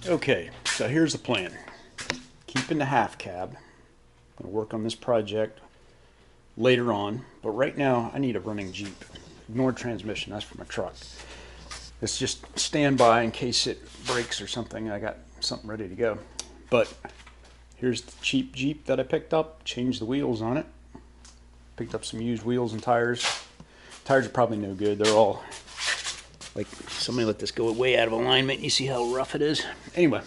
Okay, so here's the plan. Keeping the half cab. I'm going to work on this project later on, but right now I need a running Jeep. Ignore transmission, that's for my truck. It's just standby in case it breaks or something. I got something ready to go. But here's the cheap Jeep that I picked up. Changed the wheels on it. Picked up some used wheels and tires. Tires are probably no good. They're all like, somebody let this go way out of alignment. You see how rough it is? Anyway,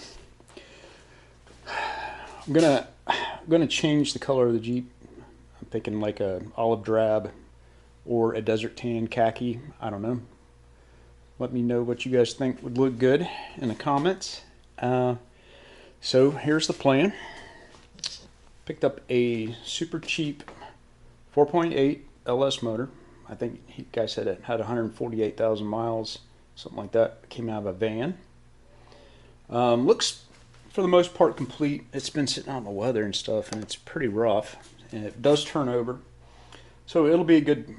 I'm gonna change the color of the Jeep. I'm thinking like a olive drab or a desert tan khaki. I don't know. Let me know what you guys think would look good in the comments. So here's the plan. Picked up a super cheap 4.8 LS motor. I think he guy said it had 148,000 miles, something like that. It came out of a van. Looks for the most part complete. It's been sitting out in the weather and stuff, and it's pretty rough. And it does turn over, so it'll be a good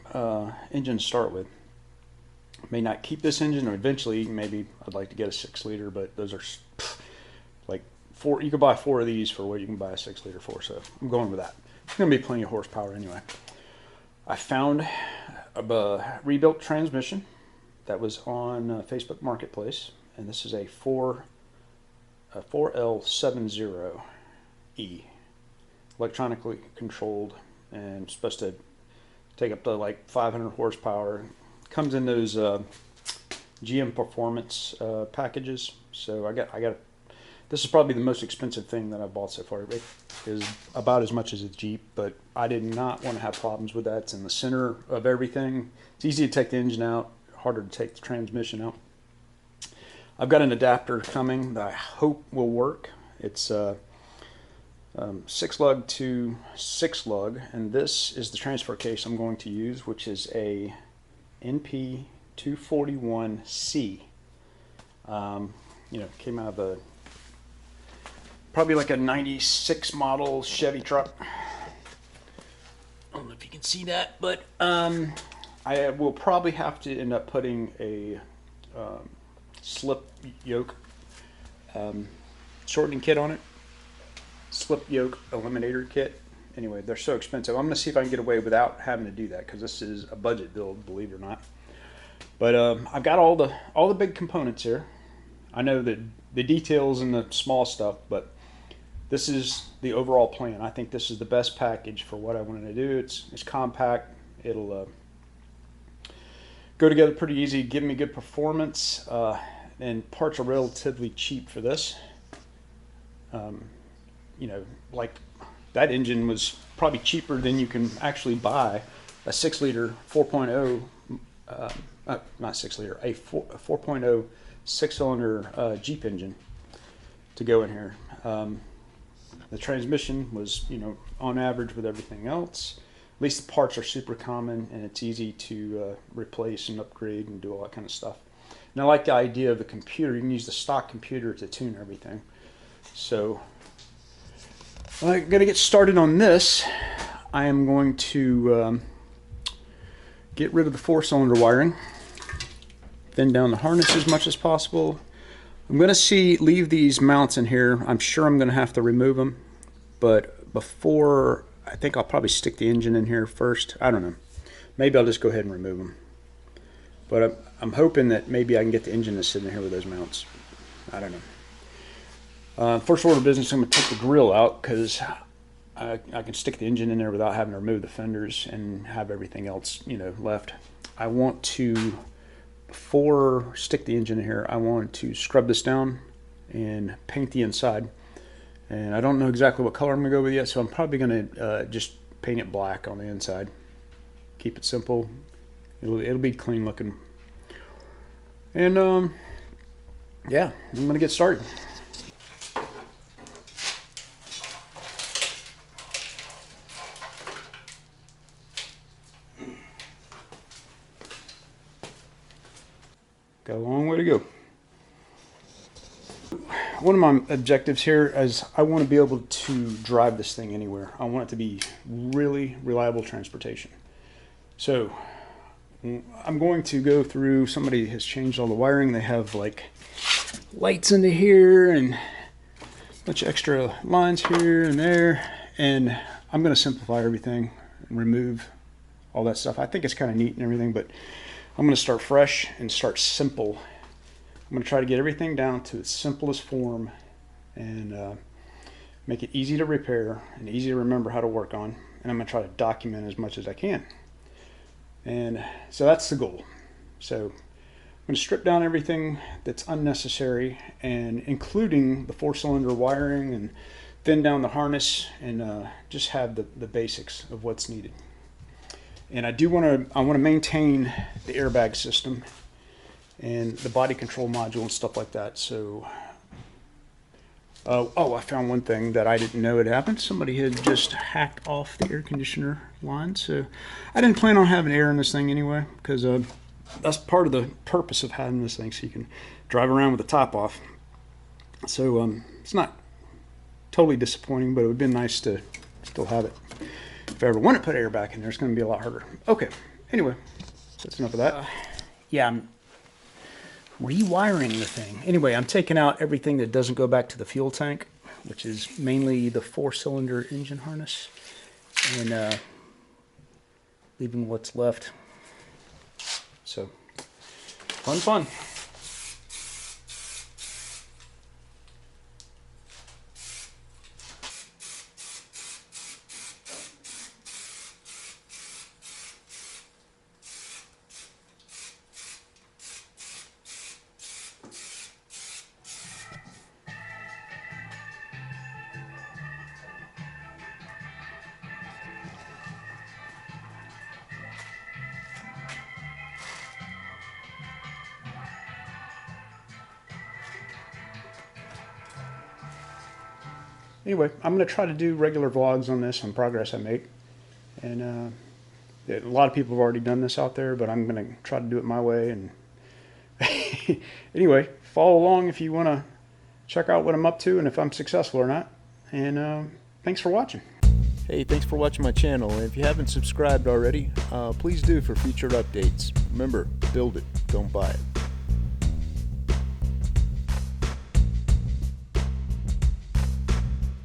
engine to start with. May not keep this engine, or eventually maybe I'd like to get a 6-liter, but those are like 4. You could buy 4 of these for what you can buy a 6-liter for, so I'm going with that. It's gonna be plenty of horsepower anyway. I found a rebuilt transmission that was on Facebook Marketplace, and this is a 4L70E, electronically controlled, and supposed to take up to like 500 horsepower. Comes in those GM Performance packages. So I got. This is probably the most expensive thing that I've bought so far. It is about as much as a Jeep, but I did not want to have problems with that. It's in the center of everything. It's easy to take the engine out, harder to take the transmission out. I've got an adapter coming that I hope will work. It's 6-lug to 6-lug, and this is the transfer case I'm going to use, which is a NP241C. Came out of a probably like a 96 model Chevy truck. I don't know if you can see that, but I will probably have to end up putting a slip yoke shortening kit on it. Slip yoke eliminator kit. Anyway, they're so expensive. I'm going to see if I can get away without having to do that, because this is a budget build, believe it or not. But I've got all the big components here. I know that the details and the small stuff, but this is the overall plan. I think this is the best package for what I wanted to do. It's compact. It'll go together pretty easy, give me good performance, and parts are relatively cheap for this. Like that engine was probably cheaper than you can actually buy a 6-liter 4.0, not 6-liter, a 4.0 6-cylinder Jeep engine to go in here. The transmission was, on average with everything else. At least the parts are super common, and it's easy to replace and upgrade and do all that kind of stuff. And I like the idea of the computer. You can use the stock computer to tune everything. So I'm going to get started on this. I am going to get rid of the 4-cylinder wiring, thin down the harness as much as possible. I'm going to leave these mounts in here. I'm sure I'm going to have to remove them, but before, I think I'll probably stick the engine in here first. I don't know. Maybe I'll just go ahead and remove them. But I'm hoping that maybe I can get the engine to sit in here with those mounts. I don't know. First order of business, I'm going to take the grill out, because I can stick the engine in there without having to remove the fenders and have everything else, left. I want to, before I stick the engine in here, I want to scrub this down and paint the inside. And I don't know exactly what color I'm going to go with yet, so I'm probably going to just paint it black on the inside. Keep it simple. It'll be clean looking. And yeah, I'm going to get started. Got a long way to go. One of my objectives here is I want to be able to drive this thing anywhere. I want it to be really reliable transportation. So I'm going to go through, somebody has changed all the wiring. They have like lights into here and a bunch of extra lines here and there. And I'm going to simplify everything and remove all that stuff. I think it's kind of neat and everything, but I'm going to start fresh and start simple. I'm going to try to get everything down to its simplest form and make it easy to repair and easy to remember how to work on. And I'm going to try to document as much as I can. And so that's the goal. So I'm going to strip down everything that's unnecessary, and including the 4-cylinder wiring, and thin down the harness, and just have the basics of what's needed. And I want to maintain the airbag system and the body control module and stuff like that. So I found one thing that I didn't know had happened. Somebody had just hacked off the air conditioner line. So I didn't plan on having air in this thing anyway, because that's part of the purpose of having this thing, so you can drive around with the top off. So it's not totally disappointing, but it would have been nice to still have it. If I ever want to put air back in there, it's going to be a lot harder. Okay, anyway, that's enough of that. Yeah, I'm rewiring the thing. Anyway, I'm taking out everything that doesn't go back to the fuel tank, which is mainly the 4-cylinder engine harness, and leaving what's left. So, fun. Anyway, I'm going to try to do regular vlogs on this, on progress I make. And a lot of people have already done this out there, but I'm going to try to do it my way. And anyway, follow along if you want to check out what I'm up to and if I'm successful or not. And thanks for watching. Hey, thanks for watching my channel. And if you haven't subscribed already, please do for future updates. Remember, build it, don't buy it.